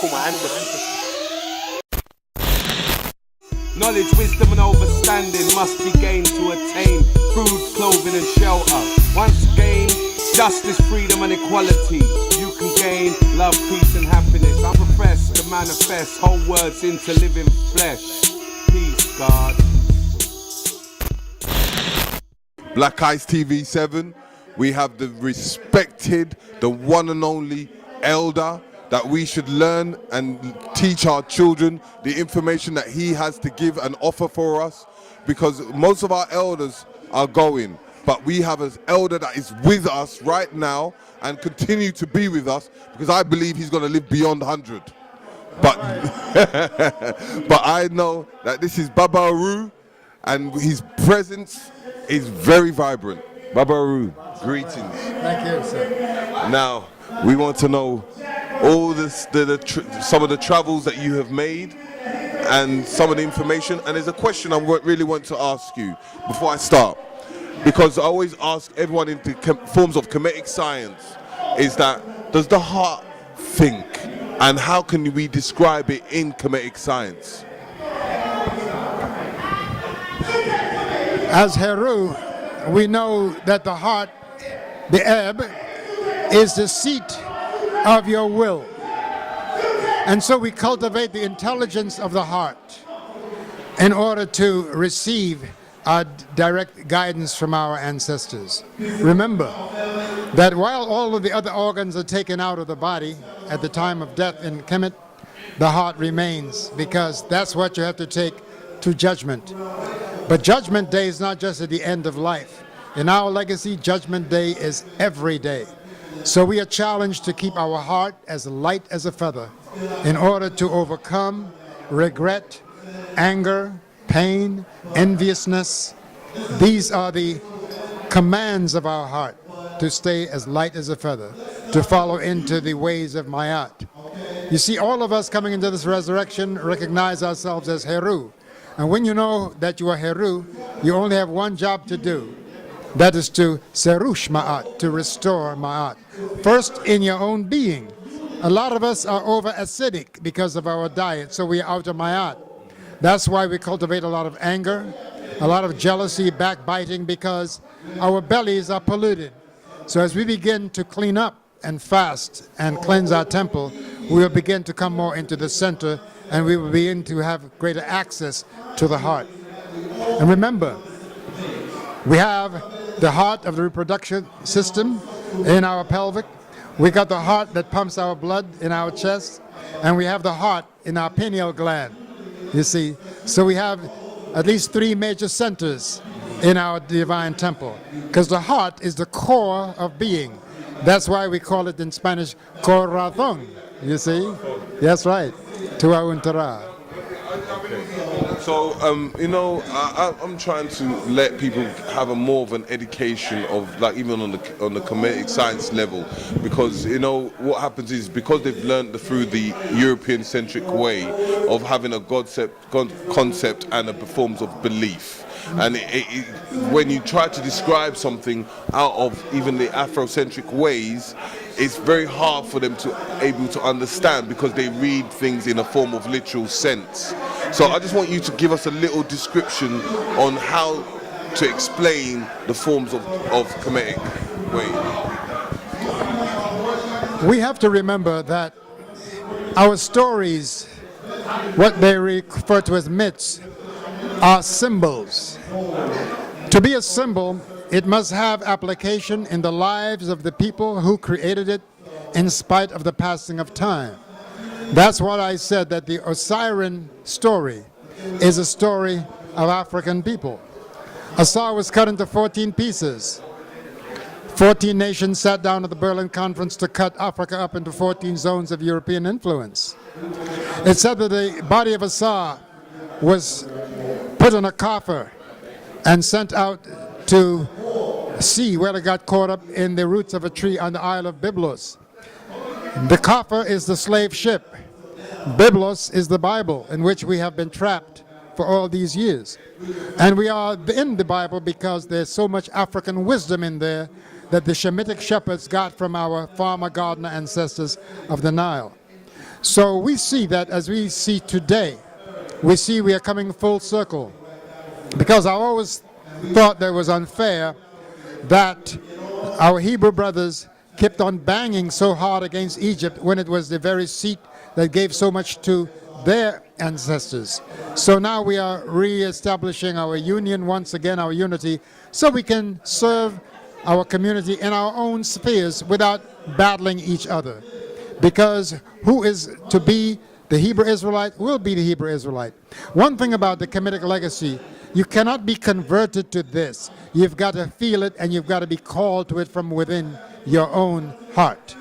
call my ancestors. Knowledge, wisdom and overstanding must be gained to attain food, clothing and shelter. Once gained, justice, freedom and equality, you can gain love, peace and happiness. I'm professed to manifest whole words into living flesh. Peace, God. Black Ice TV7, we have the respected, the one and only elder that we should learn and teach our children the information that he has to give and offer for us, because most of our elders are going, but we have an elder that is with us right now and continue to be with us, because I believe he's going to live beyond 100. But but I know that this is Baaba Heru, and his presence is very vibrant. Baaba Heru, greetings. Thank you, sir. Now, we want to know all this, some of the travels that you have made and some of the information. And there's a question I really want to ask you before I start, because I always ask everyone in the forms of Kemetic science, is that, does the heart think? And how can we describe it in Kemetic science? As Heru, we know that the heart, the ebb, is the seat of your will. And so we cultivate the intelligence of the heart in order to receive our direct guidance from our ancestors. Remember that while all of the other organs are taken out of the body at the time of death in Kemet, the heart remains, because that's what you have to take to judgment. But Judgment Day is not just at the end of life. In our legacy, Judgment Day is every day. So we are challenged to keep our heart as light as a feather in order to overcome regret, anger, pain, enviousness. These are the commands of our heart, to stay as light as a feather, to follow into the ways of Mayat. You see, all of us coming into this resurrection recognize ourselves as Heru. And when you know that you are Heru, you only have one job to do. That is to serush Ma'at, to restore Ma'at. First, in your own being. A lot of us are over acidic because of our diet, so we are out of Ma'at. That's why we cultivate a lot of anger, a lot of jealousy, backbiting, because our bellies are polluted. So as we begin to clean up and fast and cleanse our temple, we will begin to come more into the center, and we will begin to have greater access to the heart. And remember, we have the heart of the reproduction system in our pelvic. We got the heart that pumps our blood in our chest, and we have the heart in our pineal gland. You see, so we have at least 3 major centers in our divine temple, because the heart is the core of being. That's why we call it in Spanish corazón. You see, that's right, tua untara. So, you know, I'm trying to let people have a more of an education of, like, even on the Kemetic science level, because, you know, what happens is, because they've learned through the European-centric way of having a concept and a forms of belief. And when you try to describe something out of even the Afrocentric ways, it's very hard for them to able to understand, because they read things in a form of literal sense. So I just want you to give us a little description on how to explain the forms of Kemetic way. We have to remember that our stories, what they refer to as myths, are symbols. To be a symbol, it must have application in the lives of the people who created it, in spite of the passing of time. That's what I said, that the Osirian story is a story of African people. Osir was cut into 14 pieces. 14 nations sat down at the Berlin Conference to cut Africa up into 14 zones of European influence. It said that the body of Osir was put in a coffer and sent out to sea, where it got caught up in the roots of a tree on the Isle of Byblos. The coffer is the slave ship. Byblos is the Bible, in which we have been trapped for all these years. And we are in the Bible because there's so much African wisdom in there that the Shemitic shepherds got from our farmer gardener ancestors of the Nile. So we see that as we see today, we are coming full circle. Because I always thought that it was unfair that our Hebrew brothers kept on banging so hard against Egypt when it was the very seat that gave so much to their ancestors. So now we are re-establishing our union once again, our unity, so we can serve our community in our own spheres without battling each other. Because who is to be the Hebrew Israelite will be the Hebrew Israelite. One thing about the Kemetic legacy, you cannot be converted to this. You've got to feel it, and you've got to be called to it from within your own heart.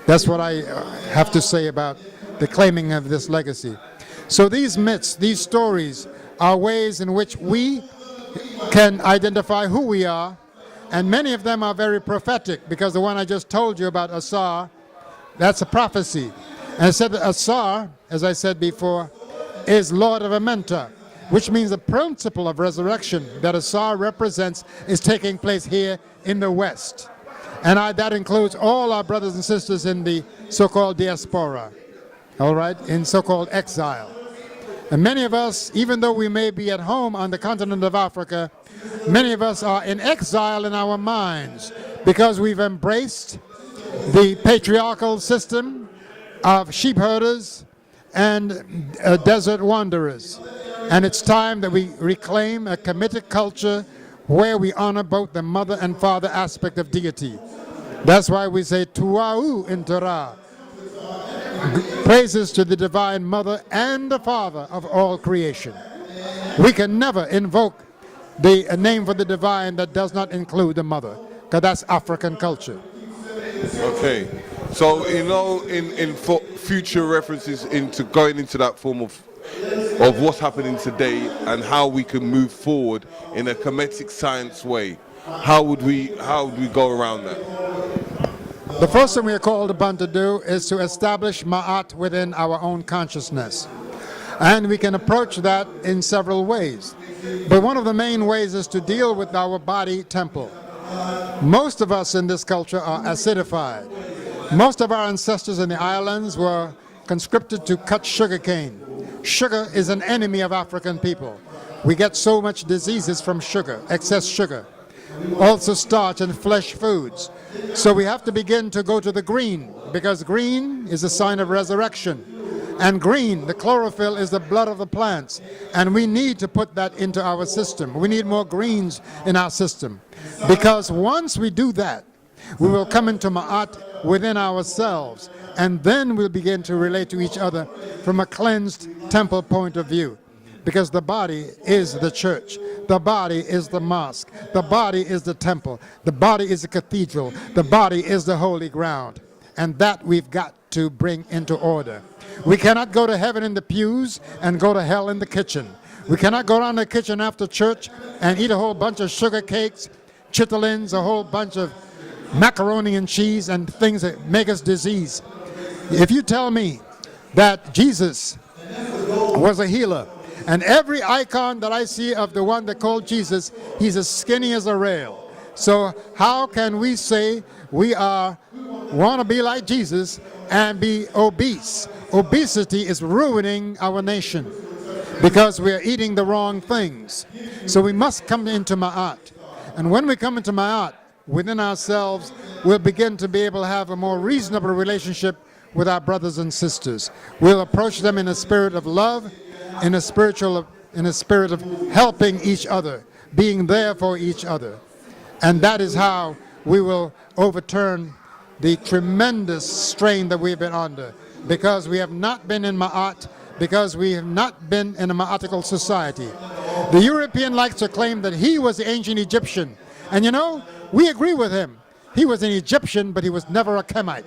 That's what I have to say about the claiming of this legacy. So these myths, these stories, are ways in which we can identify who we are, and many of them are very prophetic, because the one I just told you about Asar, that's a prophecy. And I said that Asar, as I said before, is Lord of Amenta, which means the principle of resurrection that Asar represents is taking place here in the West. And that includes all our brothers and sisters in the so-called diaspora, all right, in so-called exile. And many of us, even though we may be at home on the continent of Africa, many of us are in exile in our minds because we've embraced the patriarchal system of sheep herders and desert wanderers. And it's time that we reclaim a Kemetic culture where we honor both the mother and father aspect of deity. That's why we say Tuau in Torah. Praises to the divine mother and the father of all creation. We can never invoke the name for the divine that does not include the mother, because that's African culture. Okay, so in future references into going into that form of what's happening today and how we can move forward in a Kemetic science way, how would we go around that? The first thing we are called upon to do is to establish Ma'at within our own consciousness. And we can approach that in several ways. But one of the main ways is to deal with our body temple. Most of us in this culture are acidified. Most of our ancestors in the islands were conscripted to cut sugarcane. Sugar is an enemy of African people. We get so much diseases from sugar, excess sugar. Also starch and flesh foods. So we have to begin to go to the green, because green is a sign of resurrection. And green, the chlorophyll, is the blood of the plants. And we need to put that into our system. We need more greens in our system. Because once we do that, we will come into Ma'at within ourselves. And then we'll begin to relate to each other from a cleansed temple point of view. Because the body is the church. The body is the mosque. The body is the temple. The body is the cathedral. The body is the holy ground. And that we've got to bring into order. We cannot go to heaven in the pews and go to hell in the kitchen. We cannot go down to the kitchen after church and eat a whole bunch of sugar cakes, chitterlings, a whole bunch of macaroni and cheese and things that make us disease. If you tell me that Jesus was a healer, and every icon that I see of the one that called Jesus, he's as skinny as a rail. So how can we say we want to be like Jesus and be obese? Obesity is ruining our nation because we are eating the wrong things. So we must come into Ma'at. And when we come into Ma'at, within ourselves, we'll begin to be able to have a more reasonable relationship with our brothers and sisters. We'll approach them in a spirit of love, in a spirit of helping each other, being there for each other. And that is how we will overturn the tremendous strain that we've been under, because we have not been in Ma'at, because we have not been in a Ma'atical society. The European likes to claim that he was the ancient Egyptian. And you know, we agree with him. He was an Egyptian, but he was never a Kemite.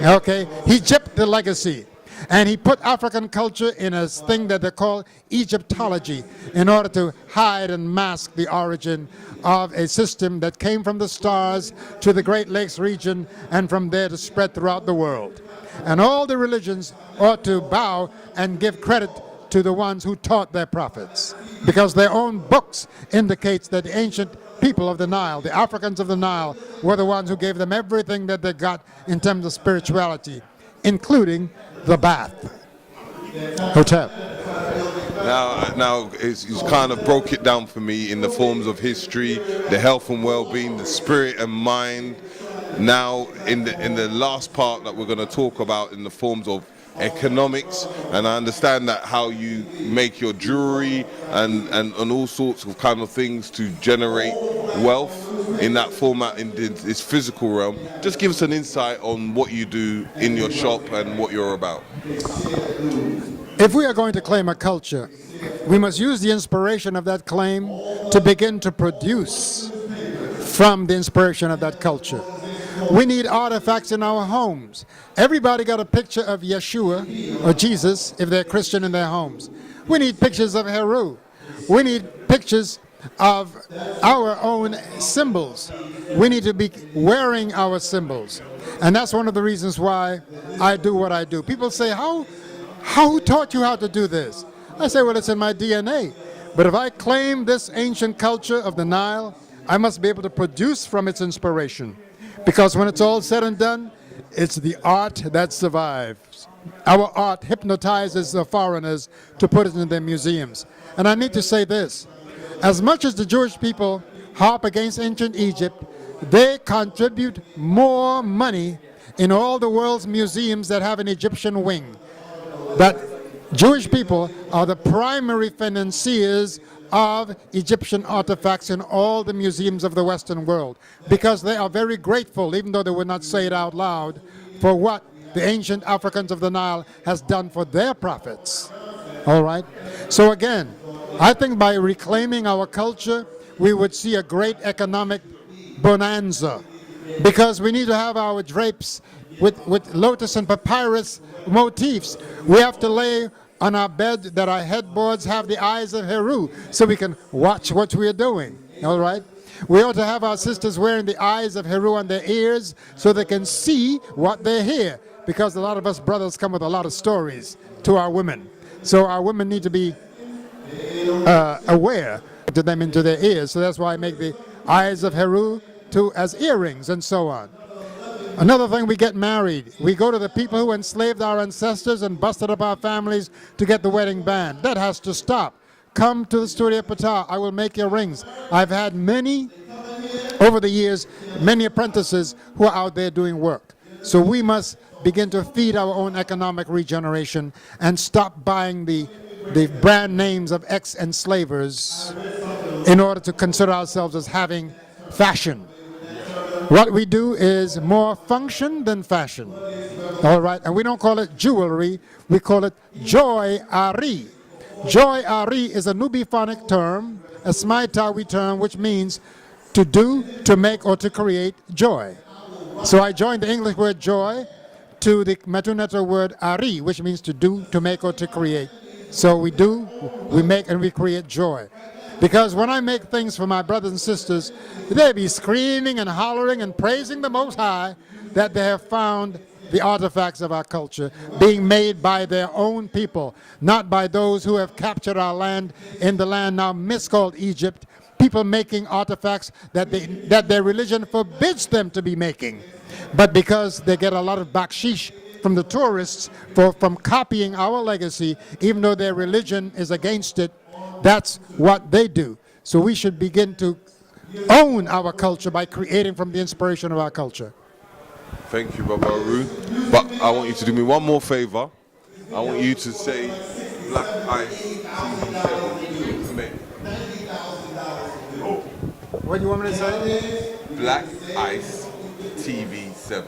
Okay? He gypped the legacy. And he put African culture in a thing that they call Egyptology in order to hide and mask the origin of a system that came from the stars to the Great Lakes region and from there to spread throughout the world. And all the religions ought to bow and give credit to the ones who taught their prophets, because their own books indicates that the ancient people of the Nile, the Africans of the Nile, were the ones who gave them everything that they got in terms of spirituality. including the bath. Hotel. Now he's kind of broke it down for me in the forms of history, the health and well-being, the spirit and mind. Now in the last part that we're going to talk about in the forms of economics, and I understand that how you make your jewelry and all sorts of kind of things to generate wealth in that format, in this physical realm. Just give us an insight on what you do in your shop and what you're about. If we are going to claim a culture, we must use the inspiration of that claim to begin to produce from the inspiration of that culture. We need artifacts in our homes. Everybody got a picture of Yeshua or Jesus if they're Christian in their homes. We need pictures of Heru. We need pictures of our own symbols. We need to be wearing our symbols. And that's one of the reasons why I do what I do. People say, who taught you how to do this? I say, well, it's in my DNA. But if I claim this ancient culture of the Nile, I must be able to produce from its inspiration. Because when it's all said and done, it's the art that survives. Our art hypnotizes the foreigners to put it in their museums. And I need to say this. As much as the Jewish people harp against ancient Egypt, they contribute more money in all the world's museums that have an Egyptian wing. That Jewish people are the primary financiers of Egyptian artifacts in all the museums of the Western world, because they are very grateful, even though they would not say it out loud, for what the ancient Africans of the Nile has done for their prophets. All right? So again, I think by reclaiming our culture, we would see a great economic bonanza, because we need to have our drapes with lotus and papyrus motifs. We have to lay on our bed that our headboards have the eyes of Heru, so we can watch what we are doing. All right? We ought to have our sisters wearing the eyes of Heru on their ears so they can see what they hear, because a lot of us brothers come with a lot of stories to our women. So our women need to be aware to them into their ears. So that's why I make the eyes of Heru as earrings and so on. Another thing, we get married. We go to the people who enslaved our ancestors and busted up our families to get the wedding band. That has to stop. Come to the studio Pata. I will make your rings. I've had many, over the years, many apprentices who are out there doing work. So we must begin to feed our own economic regeneration and stop buying the brand names of ex-enslavers in order to consider ourselves as having fashion. What we do is more function than fashion. All right? And we don't call it jewelry, we call it joy ari. Joy ari is a Nubiphonic term, a Smaitawi term, which means to do, to make, or to create joy. So I joined the English word joy to the Matuneto word ari, which means to do, to make, or to create. So we do, we make, and we create joy. Because when I make things for my brothers and sisters, they be screaming and hollering and praising the Most High that they have found the artifacts of our culture being made by their own people, not by those who have captured our land in the land now miscalled Egypt, people making artifacts that their religion forbids them to be making. But because they get a lot of bakshish from the tourists from copying our legacy, even though their religion is against it, that's what they do. So we should begin to own our culture by creating from the inspiration of our culture. Thank you, Baaba Heru. But I want you to do me one more favor. I want you to say Black Ice TV7 to me. What do you want me to say? Black Ice TV7.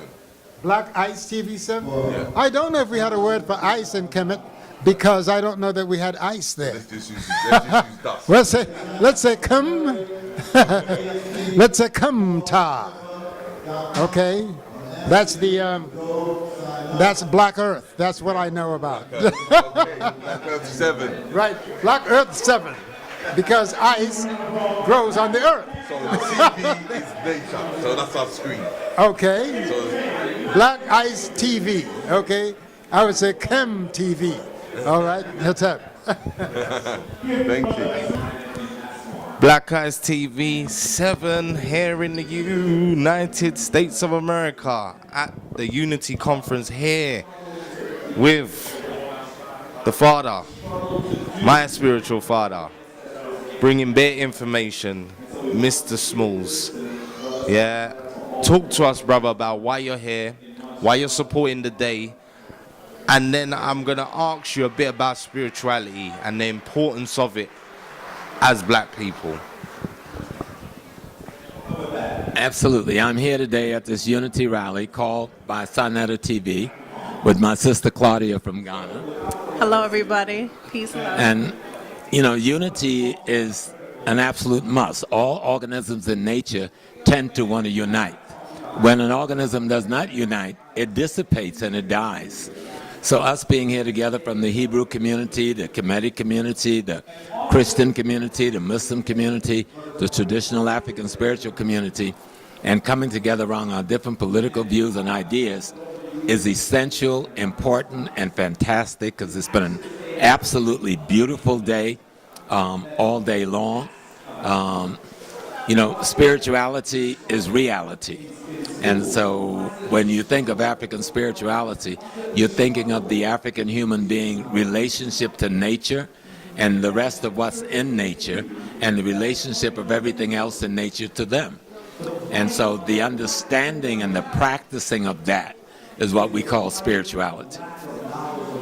Black Ice TV7? Yeah. I don't know if we had a word for ice in Kemet, because I don't know that we had ice there. Let's just use dust. Let's say come. Let's say come ta. Okay, that's that's Black Earth. That's what I know about. Okay, Black Earth 7. Right, Black Earth 7, because ice grows on the earth. So the TV is nature. So that's our screen. Okay, So Black Ice TV. Okay, I would say Chem TV. All right, that's it. thank you. Black Eyes TV 7 here in the United States of America at the Unity Conference here with the father, my spiritual father, bringing bare information, Mr. Smalls. Yeah, talk to us, brother, about why you're here, why you're supporting the day, and then I'm gonna ask you a bit about spirituality and the importance of it as black people. Absolutely. I'm here today at this Unity rally called by Sonetta TV with my sister Claudia from Ghana. Hello, everybody. Peace and love. And, you know, unity is an absolute must. All organisms in nature tend to want to unite. When an organism does not unite, it dissipates and it dies. So us being here together from the Hebrew community, the Kemetic community, the Christian community, the Muslim community, the traditional African spiritual community, and coming together around our different political views and ideas is essential, important, and fantastic, because it's been an absolutely beautiful day all day long. You know, spirituality is reality. And so when you think of African spirituality, you're thinking of the African human being relationship to nature and the rest of what's in nature and the relationship of everything else in nature to them. And so the understanding and the practicing of that is what we call spirituality,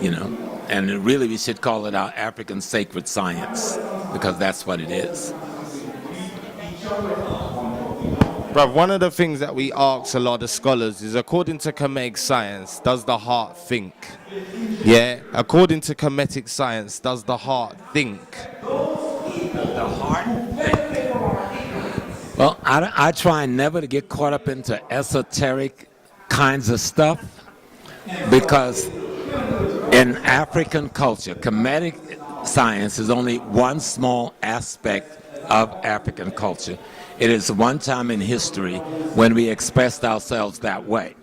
you know. And really we should call it our African sacred science, because that's what it is. Bruv, one of the things that we ask a lot of scholars is, according to Kemetic science, does the heart think? Yeah, according to Kemetic science, does the heart think? The heart think. Well, I try never to get caught up into esoteric kinds of stuff, because in African culture, Kemetic science is only one small aspect of African culture. It is one time in history when we expressed ourselves that way.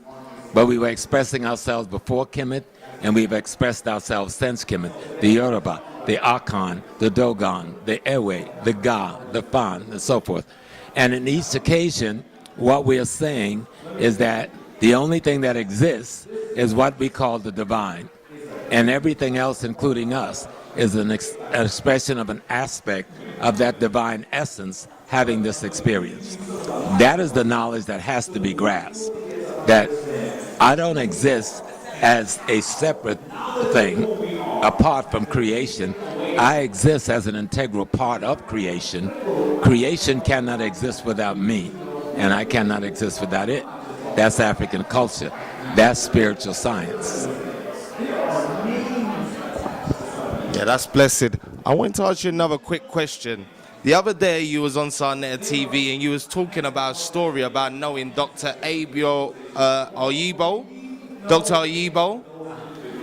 But we were expressing ourselves before Kemet, and we've expressed ourselves since Kemet. The Yoruba, the Akan, the Dogon, the Ewe, the Ga, the Fan, and so forth. And in each occasion, what we are saying is that the only thing that exists is what we call the divine. And everything else, including us, is an expression of an aspect of that divine essence having this experience. That is the knowledge that has to be grasped. That I don't exist as a separate thing apart from creation. I exist as an integral part of creation. Creation cannot exist without me, and I cannot exist without it. That's African culture. That's spiritual science. Yeah, that's blessed. I want to ask you another quick question. The other day you was on Sarnetta TV and you was talking about a story about knowing Dr. Abio Oyibo, Dr. Oyibo,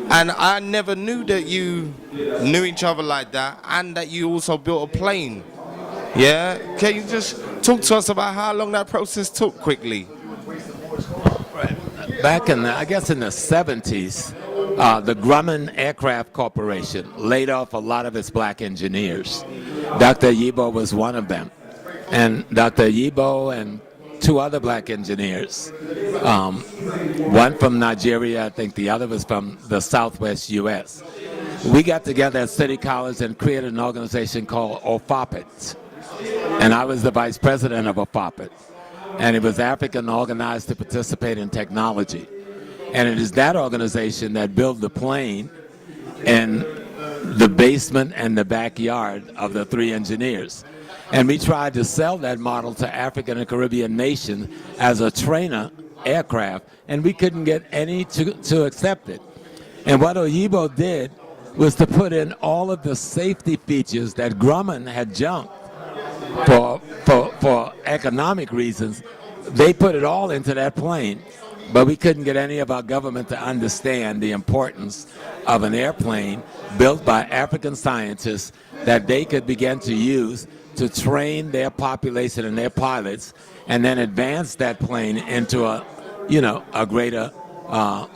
and I never knew that you knew each other like that, and that you also built a plane. Yeah, can you just talk to us about how long that process took quickly? Back in I guess in the 70s, the Grumman Aircraft Corporation laid off a lot of its black engineers. Dr. Yibo was one of them. And Dr. Yibo and two other black engineers, one from Nigeria, I think the other was from the Southwest U.S. We got together at City College and created an organization called OFOPIT. And I was the vice president of OFOPIT. And it was African organized to participate in technology. And it is that organization that built the plane in the basement and the backyard of the three engineers. And we tried to sell that model to African and Caribbean nations as a trainer aircraft, and we couldn't get any to accept it. And what Oyibo did was to put in all of the safety features that Grumman had junked for economic reasons. They put it all into that plane. But we couldn't get any of our government to understand the importance of an airplane built by African scientists that they could begin to use to train their population and their pilots, and then advance that plane into a greater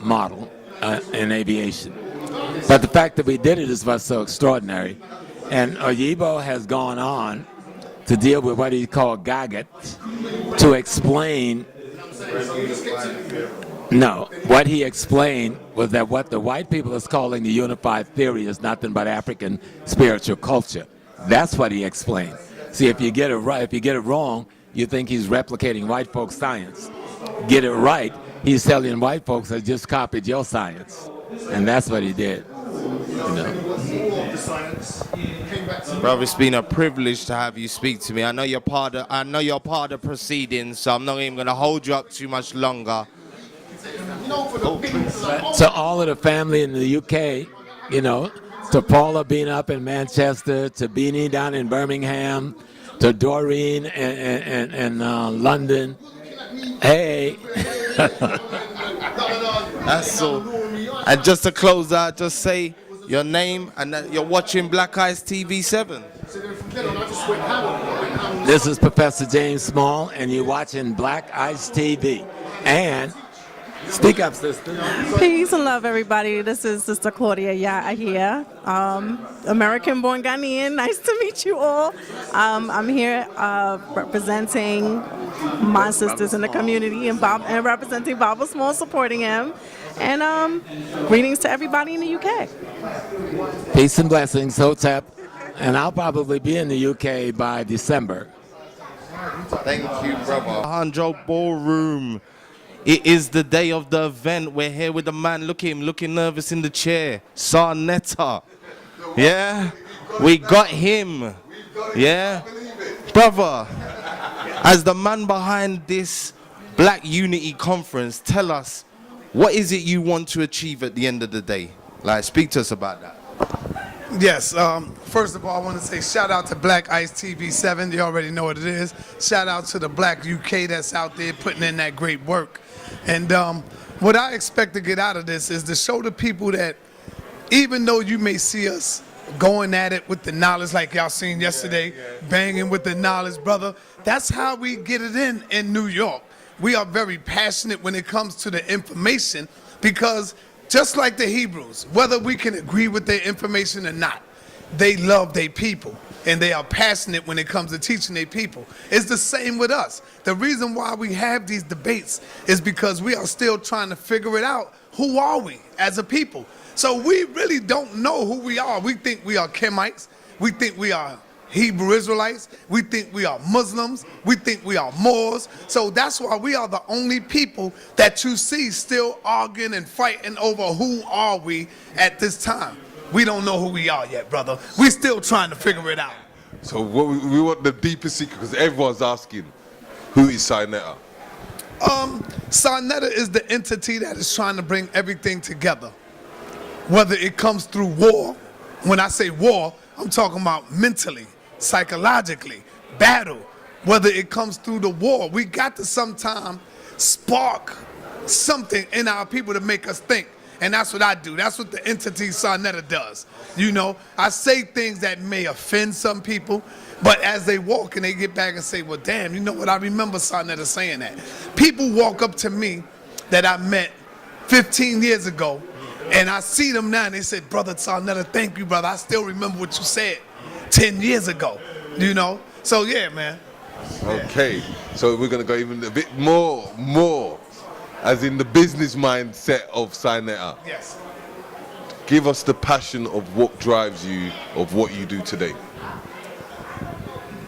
model in aviation. But the fact that we did it is what's so extraordinary. And Oyibo has gone on to deal with what he called Gagat, to explain No, what he explained was that what the white people is calling the unified theory is nothing but African spiritual culture. That's what he explained. See, if you get it right, if you get it wrong, you think he's replicating white folks' science. Get it right, he's telling white folks that just copied your science, and that's what he did. You know. Brother, it's been a privilege to have you speak to me. I know you're part of the proceedings, so I'm not even going to hold you up too much longer. To all of the family in the UK, you know, to Paula being up in Manchester, to Beanie down in Birmingham, to Doreen in London. Hey. That's all. And just to close out, just say your name and that you're watching Black Eyes TV 7. This is Professor James Small, and you're watching Black Ice TV. And speak up, sister. Peace and love, everybody. This is Sister Claudia Ya'a here, American-born Ghanaian. Nice to meet you all. I'm here representing my sisters in the community and representing Baaba Small, supporting him. And greetings to everybody in the UK. Peace and blessings, Hotep. And I'll probably be in the UK by December. Thank you, brother. Alejandro Ballroom. It is the day of the event. We're here with the man. Look at him, looking nervous in the chair. Sarnetta. Yeah? We got him. Yeah? Brother, as the man behind this Black Unity Conference, tell us, what is it you want to achieve at the end of the day? Like, speak to us about that. Yes, first of all, I want to say shout out to Black Ice TV 7. You already know what it is. Shout out to the Black UK that's out there putting in that great work. And what I expect to get out of this is to show the people that even though you may see us going at it with the knowledge like y'all seen yesterday, banging with the knowledge, brother, that's how we get it in New York. We are very passionate when it comes to the information because just like the Hebrews, whether we can agree with their information or not, they love their people and they are passionate when it comes to teaching their people. It's the same with us. The reason why we have these debates is because we are still trying to figure it out. Who are we as a people? So we really don't know who we are. We think we are Kemites. We think we are Hebrew Israelites. We think we are Muslims. We think we are Moors. So that's why we are the only people that you see still arguing and fighting over who are we at this time. We don't know who we are yet, brother. We're still trying to figure it out. So what we want the deepest secret, because everyone's asking, who is Sarnetta? Sarnetta is the entity that is trying to bring everything together. Whether it comes through war, when I say war, I'm talking about mentally, psychologically, battle. Whether it comes through the war, we got to sometime spark something in our people to make us think. And that's what I do. That's what the entity Sarnetta does. You know, I say things that may offend some people, but as they walk and they get back and say, well, damn, you know what? I remember Sarnetta saying that. People walk up to me that I met 15 years ago, and I see them now, and they said, Brother Sarnetta, thank you, brother. I still remember what you said 10 years ago, you know? So, yeah, man. Okay, so we're going to go even a bit more, as in the business mindset of Sarnetta. Yes. Give us the passion of what drives you, of what you do today.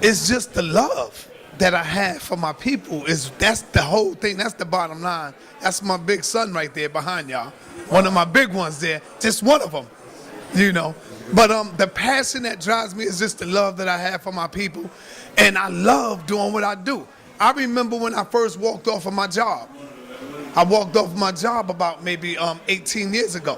It's just the love that I have for my people. That's the whole thing. That's the bottom line. That's my big son right there behind y'all. One of my big ones there. Just one of them, you know. But the passion that drives me is just the love that I have for my people. And I love doing what I do. I remember when I first walked off of my job. I walked off my job about maybe 18 years ago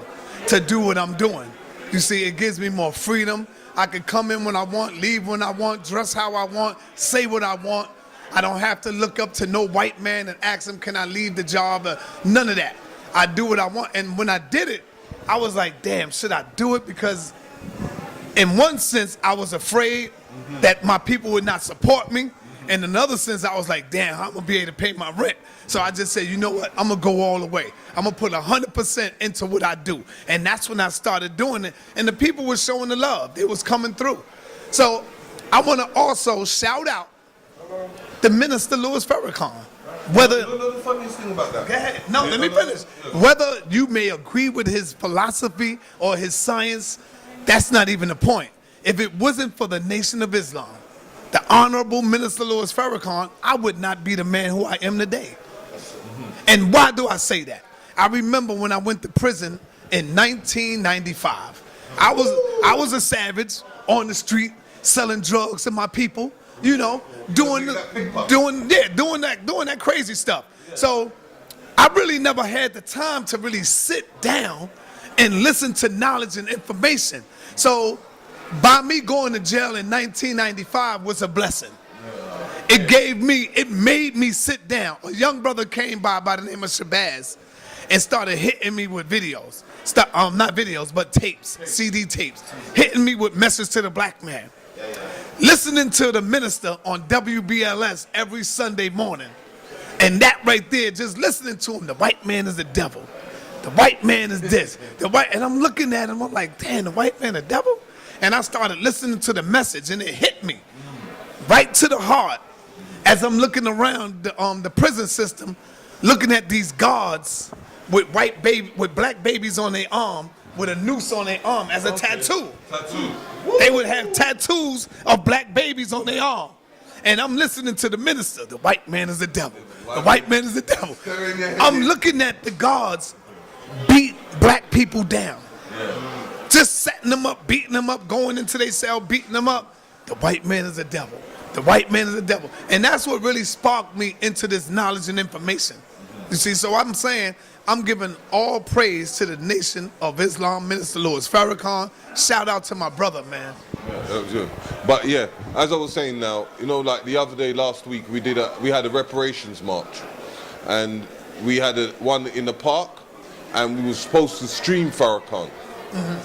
to do what I'm doing. You see, it gives me more freedom. I can come in when I want, leave when I want, dress how I want, say what I want. I don't have to look up to no white man and ask him, can I leave the job? None of that. I do what I want. And when I did it, I was like, damn, should I do it? Because in one sense, I was afraid that my people would not support me. In another sense, I was like, damn, I'm going to be able to pay my rent. So I just said, you know what? I'm going to go all the way. I'm going to put 100% into what I do. And that's when I started doing it. And the people were showing the love. It was coming through. So I want to also shout out the Minister Louis Farrakhan. Whether You know the funniest thing about that? Go ahead. No, let me finish. Whether you may agree with his philosophy or his science, that's not even the point. If it wasn't for the Nation of Islam, the Honorable Minister Louis Farrakhan, I would not be the man who I am today. And why do I say that? I remember when I went to prison in 1995. I was a savage on the street selling drugs to my people, you know, doing that crazy stuff. So I really never had the time to really sit down and listen to knowledge and information. So by me going to jail in 1995 was a blessing. It made me sit down. A young brother came by the name of Shabazz and started hitting me with videos. Not videos, but tapes, CD tapes. Hitting me with Message to the Black Man. Listening to the minister on WBLS every Sunday morning. And that right there, just listening to him, the white man is the devil. The white man is this. And I'm looking at him, I'm like, damn, the white man the devil? And I started listening to the message, and it hit me right to the heart as I'm looking around the prison system, looking at these guards with black babies on their arm, with a noose on their arm as a tattoo. They would have tattoos of black babies on their arm. And I'm listening to the minister, the white man is the devil. The white man is the devil. I'm looking at the guards beat black people down. Just setting them up, beating them up, going into their cell, beating them up. The white man is the devil. The white man is the devil. And that's what really sparked me into this knowledge and information. You see, so I'm saying I'm giving all praise to the Nation of Islam, Minister Louis Farrakhan. Shout out to my brother, man. Yeah, that was good. But yeah, as I was saying now, you know, like the other day, last week, we had a reparations march, and we had one in the park, and we were supposed to stream Farrakhan,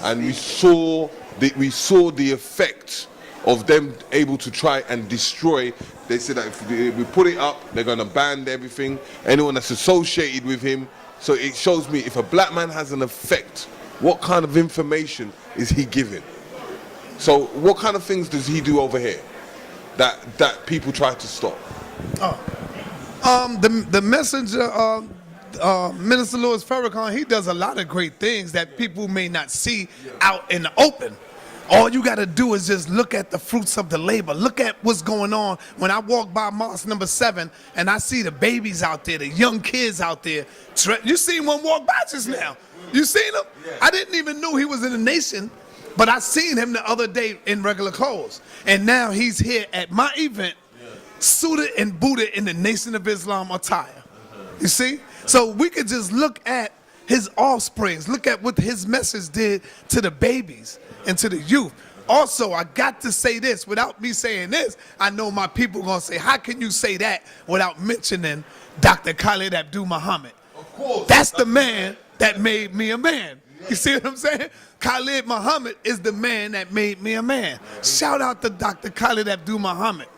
and we saw the effect of them able to try and destroy. They said that if we put it up, they're going to ban everything, anyone that's associated with him. So it shows me if a black man has an effect, what kind of information is he giving? So what kind of things does he do over here that people try to stop? The messenger, Minister Louis Farrakhan, he does a lot of great things that people may not see out in the open. All you got to do is just look at the fruits of the labor. Look at what's going on. When I walk by mosque number 7 and I see the babies out there, the young kids out there. You seen one walk by just now. You seen him? I didn't even know he was in the Nation, but I seen him the other day in regular clothes. And now he's here at my event, suited and booted in the Nation of Islam attire. You see? So we could just look at his offsprings, look at what his message did to the babies and to the youth. Also, I got to say this. Without me saying this, I know my people are going to say, how can you say that without mentioning Dr. Khalid Abdul Muhammad? Of course. That's the man that made me a man. You see what I'm saying? Khalid Muhammad is the man that made me a man. Shout out to Dr. Khalid Abdul Muhammad.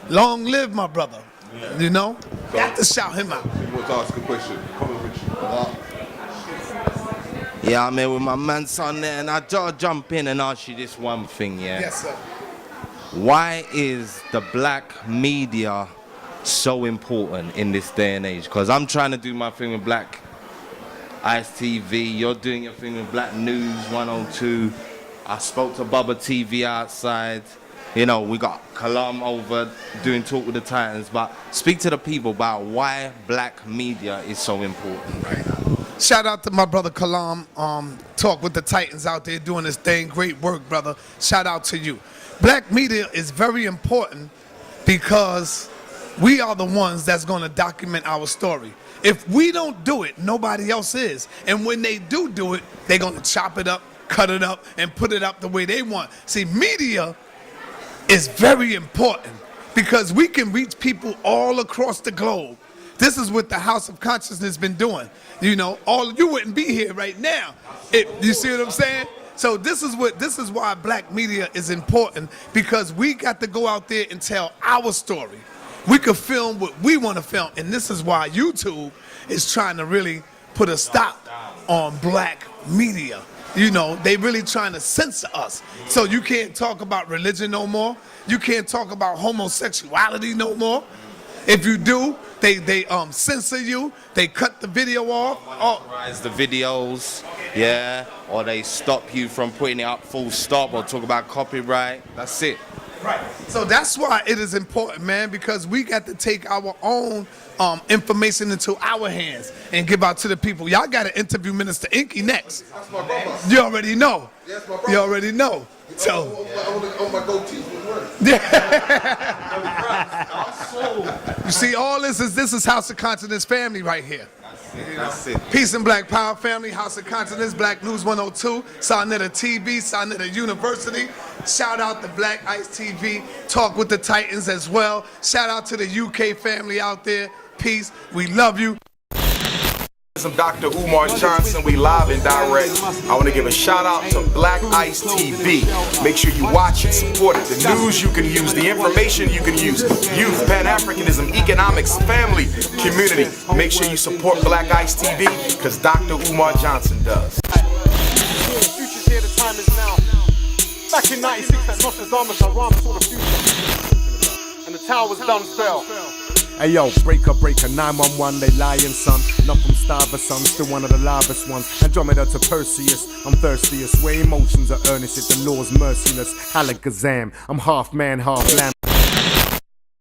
Long live my brother. You know? Got to shout him out. He wants to ask a question. Come on, Richard. Yeah, I'm here with my man son there, and I gotta jump in and ask you this one thing, yeah? Yes, sir. Why is the black media so important in this day and age? Because I'm trying to do my thing with Black Ice TV, you're doing your thing with Black News 102. I spoke to Baaba TV outside. You know, we got Kalam over doing Talk with the Titans, but speak to the people about why black media is so important right now. Shout out to my brother Kalam, Talk with the Titans out there doing this thing. Great work, brother. Shout out to you. Black media is very important because we are the ones that's going to document our story. If we don't do it, nobody else is. And when they do it, they're going to chop it up, cut it up, and put it up the way they want. See, media is very important because we can reach people all across the globe. This is what the House of Consciousness been doing. You know, you wouldn't be here right now. You see what I'm saying? So this is why black media is important, because we got to go out there and tell our story. We could film what we want to film, and this is why YouTube is trying to really put a stop on black media. You know, they really trying to censor us. So you can't talk about religion no more. You can't talk about homosexuality no more. If you do, they censor you. They cut the video off. Monetize the videos, yeah, or they stop you from putting it up full stop or talk about copyright. That's it. Right. So that's why it is important, man, because we got to take our own information into our hands and give out to the people. Y'all got to interview Minister Inky next. That's my brother. You already know. Yes, my brother. You already know. So. On my goatee was work. You see, all this is House of Continents family right here. That's it. Peace and Black Power family, House of Continents, Black News 102, Sarnetta TV, Sarnetta University. Shout out to Black Ice TV, Talk with the Titans as well. Shout out to the UK family out there. Peace. We love you. I'm Dr. Umar Johnson. We live and direct. I want to give a shout out to Black Ice TV. Make sure you watch it, support it. The news you can use, the information you can use. Youth, Pan-Africanism, economics, family, community. Make sure you support Black Ice TV because Dr. Umar Johnson does. The future's here, the time is now. Back in 96, that Nostradamus alarm saw the future. And the towers done fell. Hey yo, breaker, 911, they lying, son. Not from Starver, son, still one of the livest ones. Andromeda to Perseus, I'm thirstiest. Where emotions are earnest, if the law's merciless. Alakazam, I'm half man, half lamb.